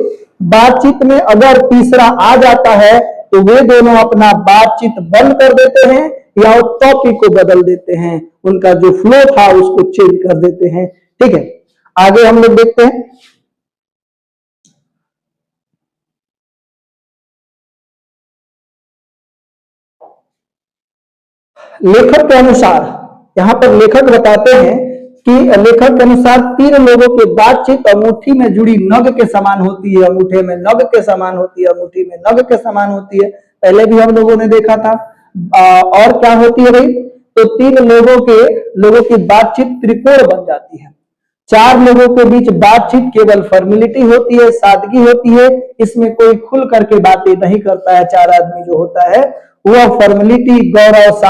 [SPEAKER 1] बातचीत में अगर तीसरा आ जाता है तो वे दोनों अपना बातचीत बंद कर देते हैं या टॉपिक को बदल देते हैं, उनका जो फ्लो था उसको चेंज कर देते हैं। ठीक है, आगे हम लोग देखते हैं। लेखक के अनुसार, यहां पर लेखक बताते हैं कि लेखक के अनुसार 3 लोगों की बातचीत अंगूठी में जुड़ी नग के समान होती है। अंगूठे में नग के समान होती है, अंगूठी में नग के समान होती है। पहले भी हम लोगों ने देखा था। और क्या होती है भाई? तो 3 लोगों की बातचीत त्रिकोण बन जाती है। 4 लोगों के बीच बातचीत केवल फॉर्मेलिटी होती है, सादगी होती है। इसमें कोई खुल करके बातें नहीं करता है। 4 आदमी जो होता है वह फॉर्मेलिटी, गौरव,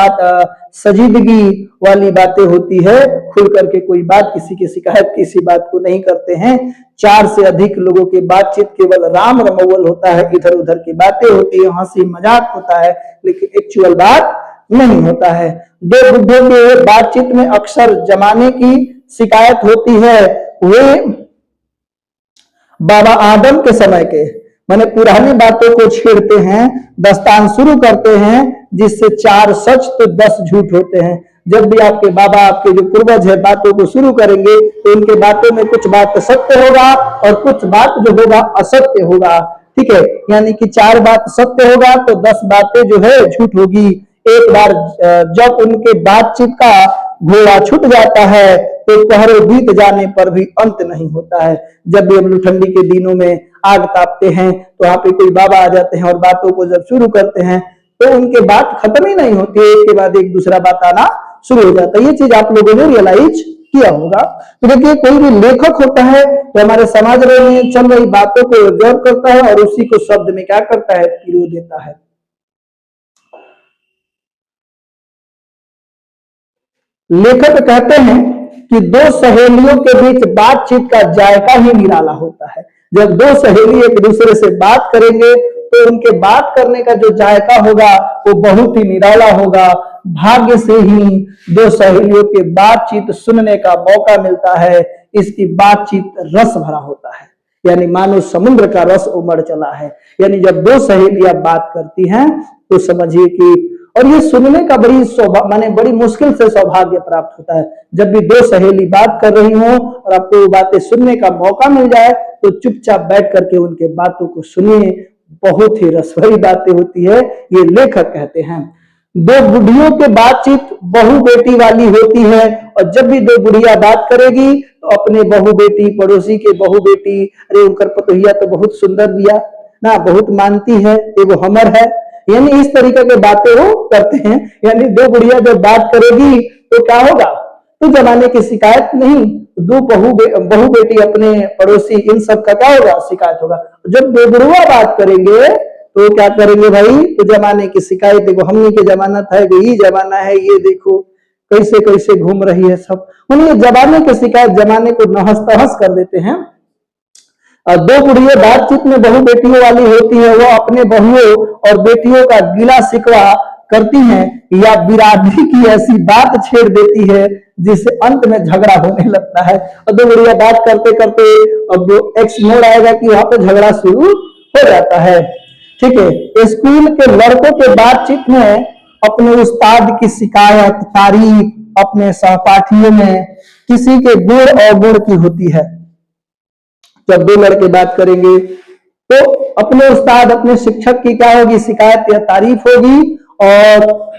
[SPEAKER 1] सजीदगी वाली बातें होती है। खुल करके कोई बात, किसी की शिकायत, किसी बात को नहीं करते हैं। 4 से अधिक लोगों की बातचीत केवल राम रमौल होता है, इधर उधर की बातें होती है, हंसी मजाक होता है, लेकिन एक्चुअल बात नहीं होता है। 2 बुढ़ों के बातचीत में अक्सर जमाने की शिकायत होती है। वे बाबा आदम के समय के माने पुरानी बातों को छेड़ते हैं, दस्तान शुरू करते हैं, जिससे 4 सच तो 10 झूठ होते हैं। जब भी आपके बाबा, आपके जो पूर्वज है, बातों को शुरू करेंगे तो उनके बातों में कुछ बात सत्य होगा और कुछ बात जो होगा असत्य होगा। ठीक है, यानी कि 4 बात सत्य होगा तो 10 बातें जो है झूठ होगी। एक बार जब उनके बातचीत का घोड़ा छूट जाता है तो पहरों बीत जाने पर भी अंत नहीं होता है। जब भी हम लोग ठंडी के दिनों में आग तापते हैं तो वहां पे कोई बाबा आ जाते हैं और बातों को जब शुरू करते हैं तो उनके बात खत्म ही नहीं होती है, एक के बाद एक दूसरा बात आना शुरू हो जाता है। ये चीज आप लोगों ने रियलाइज किया होगा। तो देखिए, कोई भी लेखक होता है तो हमारे समाज में चल रही बातों को ऑब्जर्व करता है और उसी को शब्द में क्या करता है? पिरो देता है। लेखक कहते हैं कि 2 सहेलियों के बीच बातचीत का जायका ही निराला होता है। जब 2 सहेली एक दूसरे से बात करेंगे तो उनके बात करने का जो जायका होगा वो बहुत ही निराला होगा। भाग्य से ही 2 सहेलियों के बातचीत सुनने का मौका मिलता है। इसकी बातचीत रस भरा होता है, यानी मानो समुद्र का रस उमड़ चला है। यानी जब 2 सहेलियां बात करती हैं तो समझिए कि, और ये सुनने का बड़ी मुश्किल से सौभाग्य प्राप्त होता है। जब भी 2 सहेली बात कर रही हो और आपको वो बातें सुनने का मौका मिल जाए तो चुपचाप बैठ करके उनके बातों को सुनिए। बहुत ही रस भरी बातें होती है, ये लेखक कहते हैं। 2 बुढ़ियों की बातचीत बहू बेटी वाली होती है और जब भी 2 बुढ़िया बात करेगी तो अपने बहू बेटी, पड़ोसी के बहू बेटी, अरे उनकर पतोहिया तो बहुत सुंदर दिया ना, बहुत मानती है, ये वो हमर है, यानी इस तरीके की बातें वो करते हैं। यानी 2 बुढ़िया जब बात करेगी तो क्या होगा? तो जमाने की शिकायत नहीं, 2 बहू बेटी, अपने पड़ोसी, इन सब का क्या होगा? शिकायत होगा। जब 2 बुढ़वा बात करेंगे तो क्या करेंगे भाई? तो जमाने की शिकायत, देखो हमने के जमाना था, यही जमाना है, ये देखो कैसे कैसे घूम रही है सब। ये जमाने की शिकायत जमाने को नहस तहस कर देते हैं। 2 बुढ़िया बातचीत में बहू बेटियों वाली होती है। वो अपने बहुओं और बेटियों का गिला शिकवा करती हैं या बिरादरी की ऐसी बात छेड़ देती है जिससे अंत में झगड़ा होने लगता है। और दो बढ़िया बात करते करते अब जो एक्स मोड़ आएगा कि वहां पर झगड़ा शुरू हो जाता है। ठीक है, स्कूल के लड़कों के बातचीत में अपने उस्ताद की शिकायत, तारीफ अपने सहपाठियों में किसी के गुण अवगुण की होती है। जब दो लड़के बात करेंगे तो अपने उस्ताद, अपने शिक्षक की क्या होगी, शिकायत या तारीफ होगी, और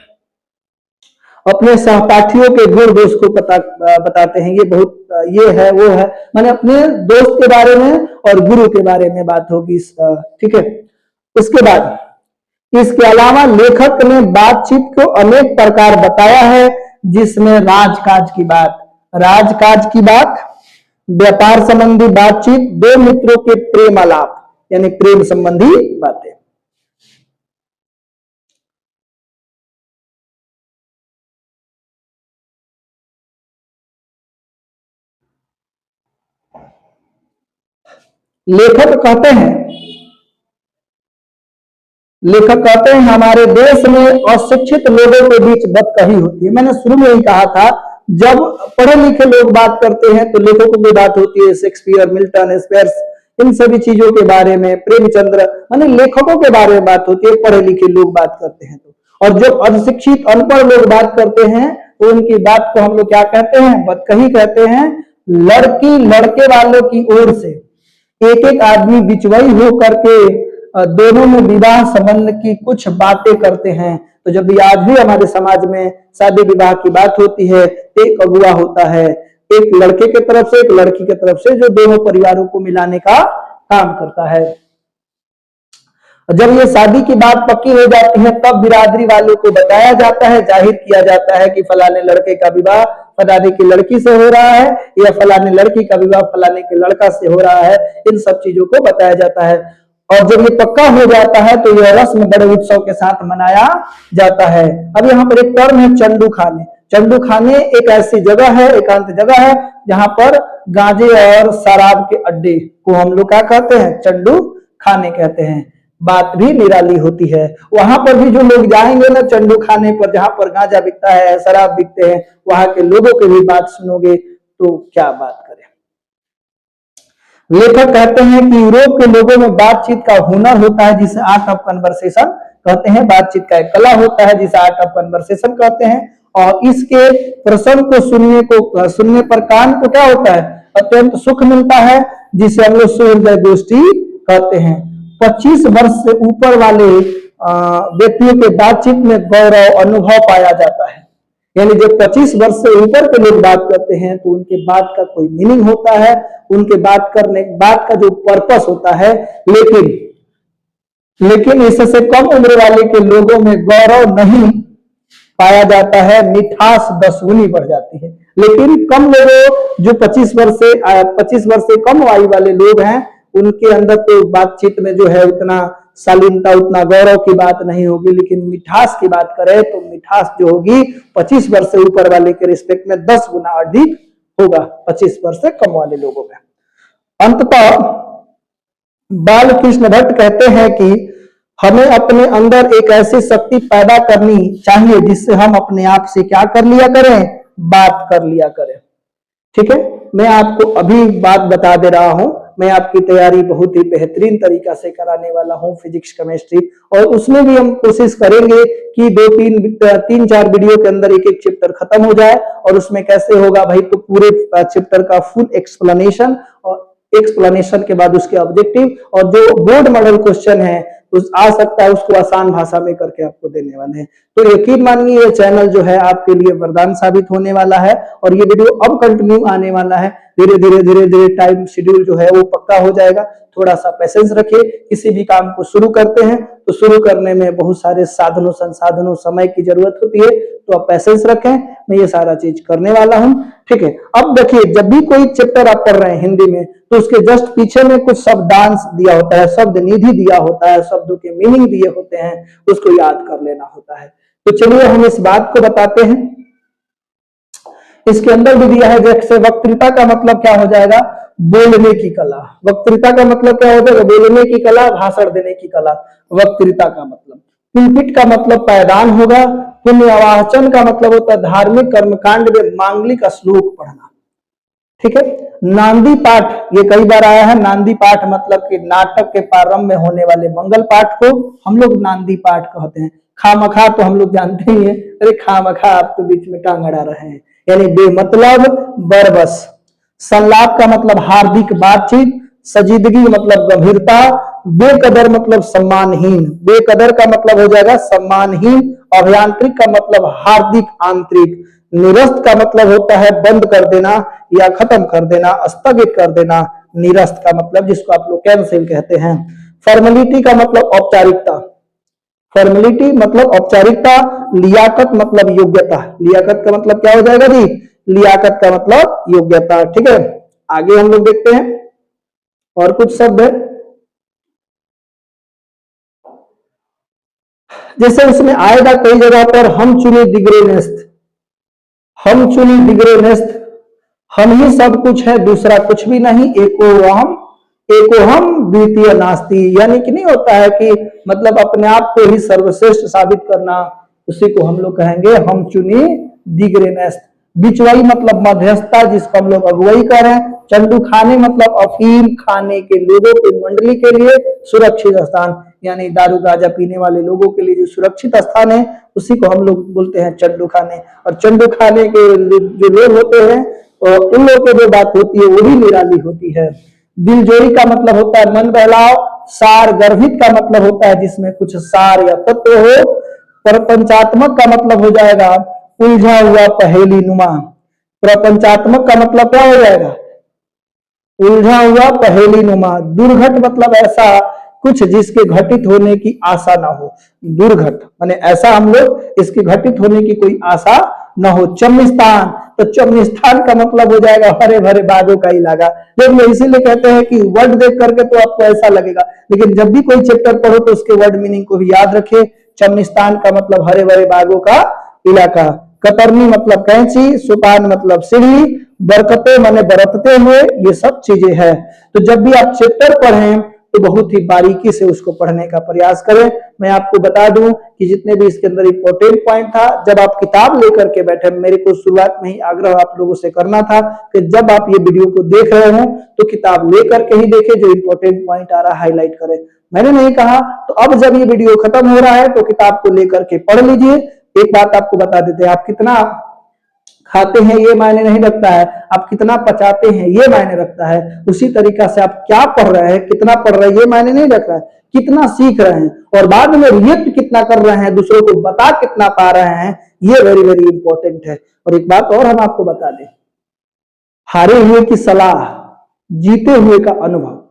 [SPEAKER 1] अपने सहपाठियों के गुण दोष को बताते हैं, ये बहुत ये है वो है, माने अपने दोस्त के बारे में और गुरु के बारे में बात होगी। ठीक है, इसके बाद इसके अलावा लेखक ने बातचीत को अनेक प्रकार बताया है, जिसमें राजकाज की बात, व्यापार संबंधी बातचीत, दो मित्रों के प्रेम आलाप यानी प्रेम संबंधी बातें। लेखक कहते हैं हमारे देश में अशिक्षित लोगों के बीच बदकही होती है। मैंने शुरू में ही कहा था, जब पढ़े लिखे लोग बात करते हैं तो लेखकों की बात होती है, शेक्सपियर, मिल्टन, स्पेर्स, इन सभी चीजों के बारे में, प्रेमचंद्र, माने लेखकों के बारे में बात होती है, पढ़े लिखे लोग बात करते हैं तो। और जब अशिक्षित अनपढ़ लोग बात करते हैं तो उनकी बात को हम लोग क्या कहते हैं, बदकही कहते हैं। लड़की लड़के वालों की ओर से एक एक आदमी बिचवई हो करके दोनों में विवाह संबंध की कुछ बातें करते हैं। तो जब भी आज भी हमारे समाज में शादी विवाह की बात होती है, एक अगुआ होता है, एक लड़के की तरफ से एक लड़की की तरफ से, जो दोनों परिवारों को मिलाने का काम करता है। जब ये शादी की बात पक्की हो जाती है तब बिरादरी वालों को बताया जाता है, जाहिर किया जाता है कि फलाने लड़के का विवाह फलाने की लड़की से हो रहा है या फलाने लड़की का विवाह फलाने के लड़का से हो रहा है। इन सब चीजों को बताया जाता है। और जब ये पक्का हो जाता है तो यह रस्म बड़े उत्सव के साथ मनाया जाता है। अब यहाँ पर एक टर्म है चंडू खाने। चंडू खाने एक ऐसी जगह है, एकांत जगह है, जहां पर गांजे और शराब के अड्डे को हम लोग क्या कहते हैं, चंडू खाने कहते हैं। बात भी निराली होती है। वहां पर भी जो लोग जाएंगे ना चंडू खाने पर, जहां पर गांजा बिकता है, शराब बिकते हैं, वहां के लोगों की भी बात सुनोगे तो क्या बात करें। लेखक कहते हैं कि यूरोप के लोगों में बातचीत का हुनर होता है, जिसे आर्ट ऑफ कन्वर्सेशन कहते हैं। बातचीत का एक कला होता है जिसे आर्ट ऑफ कन्वर्सेशन कहते हैं। और इसके प्रसंग को सुनने पर कान को क्या होता है, अत्यंत सुख मिलता है, जिसे हम लोग सुहृदय गोष्ठी कहते हैं। 25 वर्ष से ऊपर वाले व्यक्तियों के बातचीत में गौरव अनुभव पाया जाता है। यानी जब 25 वर्ष से ऊपर के लोग बात करते हैं तो उनके बात का कोई मीनिंग होता है, उनके बात का जो पर्पस होता है। लेकिन इससे कम उम्र वाले के लोगों में गौरव नहीं पाया जाता है, मिठास 10 गुनी बढ़ जाती है। लेकिन कम लोगों जो 25 वर्ष से कम आयु वाले लोग हैं, उनके अंदर तो बातचीत में जो है उतना शालीनता, उतना गौरव की बात नहीं होगी। लेकिन मिठास की बात करें तो मिठास जो होगी 25 वर्ष से ऊपर वाले के रिस्पेक्ट में 10 गुना अधिक होगा 25 वर्ष से कम वाले लोगों में। अंततः बाल कृष्ण भट्ट कहते हैं कि हमें अपने अंदर एक ऐसी शक्ति पैदा करनी चाहिए जिससे हम अपने आप से क्या कर लिया करें, बात कर लिया करें। ठीक है, मैं आपको अभी बात बता दे रहा हूं। मैं आपकी तैयारी बहुत ही बेहतरीन तरीका से कराने वाला हूं, फिजिक्स केमिस्ट्री, और उसमें भी हम कोशिश करेंगे कि 3-4 वीडियो के अंदर एक एक चैप्टर खत्म हो जाए। और उसमें कैसे होगा भाई, तो पूरे चैप्टर का फुल एक्सप्लेनेशन, और एक्सप्लेनेशन के बाद उसके ऑब्जेक्टिव, और जो बोर्ड मॉडल क्वेश्चन है उस आ सकता है उसको आसान भाषा में करके आपको देने वाले हैं। तो यकीन मानिए ये चैनल जो है आपके लिए वरदान साबित होने वाला है। और ये वीडियो अब कंटिन्यू आने वाला है, धीरे धीरे टाइम शेड्यूल जो है वो पक्का हो जाएगा। थोड़ा सा पेशेंस रखिए। किसी भी काम को शुरू करते हैं तो शुरू करने में बहुत सारे साधनों संसाधनों समय की जरूरत होती है, तो आप पेशेंस रखें, मैं ये सारा चीज करने वाला हूं। ठीक है, अब देखिए, जब भी कोई चैप्टर आप पढ़ रहे हैं हिंदी में तो उसके जस्ट पीछे में कुछ शब्दांश दिया होता है, शब्द निधि दिया होता है, शब्दों के मीनिंग दिए होते हैं, उसको याद कर लेना होता है। तो चलिए हम इस बात को बताते हैं। इसके अंदर भी दिया है, जैसे वक्तृता का मतलब क्या हो जाएगा, बोलने की कला। वक्तृता का मतलब क्या हो जाएगा, बोलने की कला, भाषण देने की कला, वक्तृता का मतलब। पुलपिट का मतलब पायदान होगा। पुण्यवाचन का मतलब होता है धार्मिक कर्मकांड में मांगलिक श्लोक पढ़ना। ठीक है। नांदी पाठ, ये कई बार आया है। नांदी पाठ मतलब कि नाटक के प्रारंभ में होने वाले मंगल पाठ को हम लोग नांदी पाठ कहते हैं। खामखा तो हम लोग जानते ही हैं, अरे खामखा आप तो बीच में टांग अड़ा रहे हैं, यानी बेमतलब बरबस। संलाप का मतलब हार्दिक बातचीत। सजीदगी मतलब गंभीरता। बेकदर मतलब सम्मानहीन। बेकदर का मतलब हो जाएगा सम्मानहीन। अभियांत्रिक का मतलब हार्दिक आंतरिक। निरस्त का मतलब होता है बंद कर देना या खत्म कर देना, स्थगित कर देना। निरस्त का मतलब जिसको आप लोग कैंसिल कहते हैं। फॉर्मेलिटी का मतलब औपचारिकता। फॉर्मेलिटी मतलब औपचारिकता। लियाकत मतलब योग्यता। लियाकत का मतलब क्या हो जाएगा जी? लियाकत का मतलब योग्यता। ठीक है, आगे हम लोग देखते हैं और कुछ शब्द है। जैसे उसमें आएगा कई जगह पर हम चुने दिगरे नेस्त। हम चुनी दिगरे नेस्त, हम ही सब कुछ है दूसरा कुछ भी नहीं। एको हम द्वितीय नास्ति, यानी कि नहीं होता है कि मतलब अपने आप को ही सर्वश्रेष्ठ साबित करना, उसी को हम लोग कहेंगे हम चुनी दिगरे नेस्त। बिचवाई मतलब मध्यस्थता, जिसको हम लोग अगुवाई कर रहे हैं। चंदू खाने मतलब अफीम खाने के लोगों की मंडली के लिए सुरक्षित स्थान, यानी दारू गांजा पीने वाले लोगों के लिए जो सुरक्षित स्थान है उसी को हम लोग बोलते हैं चंदू खाने। और चंदू खाने के जो लोग होते हैं उन लोगों की जो बात होती है वही निराली होती है। दिलजोई का मतलब होता है मन बहलाव। सार गर्भित का मतलब होता है जिसमें कुछ सार या तत्व हो। प्रपंचात्मक का मतलब हो जाएगा उलझा हुआ पहेली नुमा। प्रपंचात्मक का मतलब क्या हो जाएगा? उलझा हुआ पहेली नुमा। दुर्घट मतलब ऐसा कुछ जिसके घटित होने की आशा ना हो। दुर्घट माने ऐसा हम लोग इसके घटित होने की कोई आशा ना हो। चम्निस्तान, तो चम्निस्तान का मतलब हो जाएगा हरे भरे बागों का इलाका। जब ये इसीलिए कहते हैं कि वर्ड देख करके तो आपको ऐसा लगेगा, लेकिन जब भी कोई चैप्टर पढ़ो तो उसके वर्ड मीनिंग को भी याद रखिए। चम्निस्तान का मतलब हरे भरे बागों का इलाका। कतरनी मतलब कैंची। सुपान मतलब सीढ़ी। बरकते माने बरतते हुए, ये सब चीजें हैं। तो जब भी आप चैप्टर पढ़ें तो बहुत ही बारीकी से उसको पढ़ने का प्रयास करें। मैं आपको बता दूं कि जितने भी इसके अंदर इंपॉर्टेंट पॉइंट था, जब आप किताब लेकर के बैठे, मेरे को शुरुआत में ही आग्रह आप लोगों से करना था कि जब आप ये वीडियो को देख रहे हो तो किताब लेकर के ही देखें, जो इंपॉर्टेंट पॉइंट आ रहा है हाईलाइट करें। मैंने नहीं कहा, तो अब जब ये वीडियो खत्म हो रहा है तो किताब को लेकर के पढ़ लीजिए। एक बात आपको बता देते हैं, आप कितना खाते हैं ये मायने नहीं रखता है, आप कितना पचाते हैं ये मायने रखता है। उसी तरीका से आप क्या पढ़ रहे हैं, कितना पढ़ रहे हैं ये मायने नहीं रख रहा है, कितना सीख रहे हैं और बाद में रिएक्ट कितना कर रहे हैं, दूसरों को बता कितना पा रहे हैं, ये वेरी वेरी इंपॉर्टेंट है। और एक बात और हम आपको बता दें, हारे हुए की सलाह, जीते हुए का अनुभव।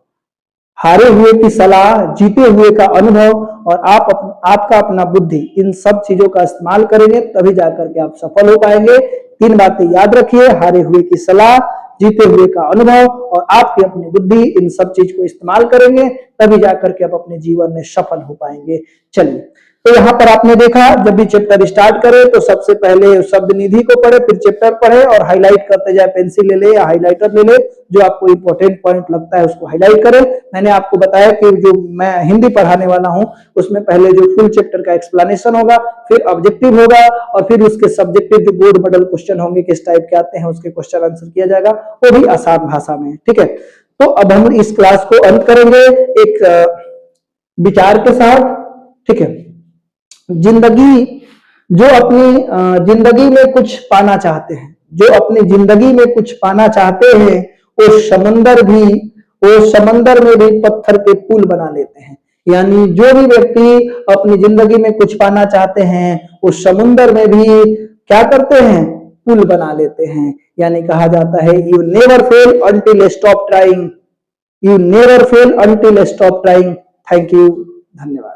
[SPEAKER 1] हारे हुए की सलाह, जीते हुए का अनुभव और आपका अपना बुद्धि, इन सब चीजों का इस्तेमाल करेंगे तभी जाकर के आप सफल हो पाएंगे। तीन बातें याद रखिए, हारे हुए की सलाह, जीते हुए का अनुभव और आपकी अपनी बुद्धि, इन सब चीज को इस्तेमाल करेंगे तभी जाकर के आप अपने जीवन में सफल हो पाएंगे। चलिए, तो यहां पर आपने देखा, जब भी चैप्टर स्टार्ट करें तो सबसे पहले शब्द निधि को पढ़े, फिर चैप्टर पढ़े और हाईलाइट करते जाए। पेंसिल ले ले या हाईलाइटर ले ले, जो आपको इंपॉर्टेंट पॉइंट लगता है उसको हाईलाइट करें। मैंने आपको बताया कि जो मैं हिंदी पढ़ाने वाला हूं उसमें पहले जो फुल चैप्टर का एक्सप्लेनेशन होगा, फिर ऑब्जेक्टिव होगा और फिर उसके सब्जेक्टिव जो बोर्ड मॉडल क्वेश्चन होंगे किस टाइप के आते हैं उसके क्वेश्चन आंसर किया जाएगा, वो भी आसान भाषा में। ठीक है, तो अब हम इस क्लास को अंत करेंगे एक विचार के साथ। ठीक है, जिंदगी जो अपनी जिंदगी में कुछ पाना चाहते हैं, जो अपनी जिंदगी में कुछ पाना चाहते हैं, वो समंदर में भी पत्थर के पुल बना लेते हैं। यानी जो भी व्यक्ति अपनी जिंदगी में कुछ पाना चाहते हैं वो समुंदर में भी क्या करते हैं? पुल बना लेते हैं। यानी कहा जाता है you never fail until stop trying. You never fail until stop trying. Thank you, धन्यवाद।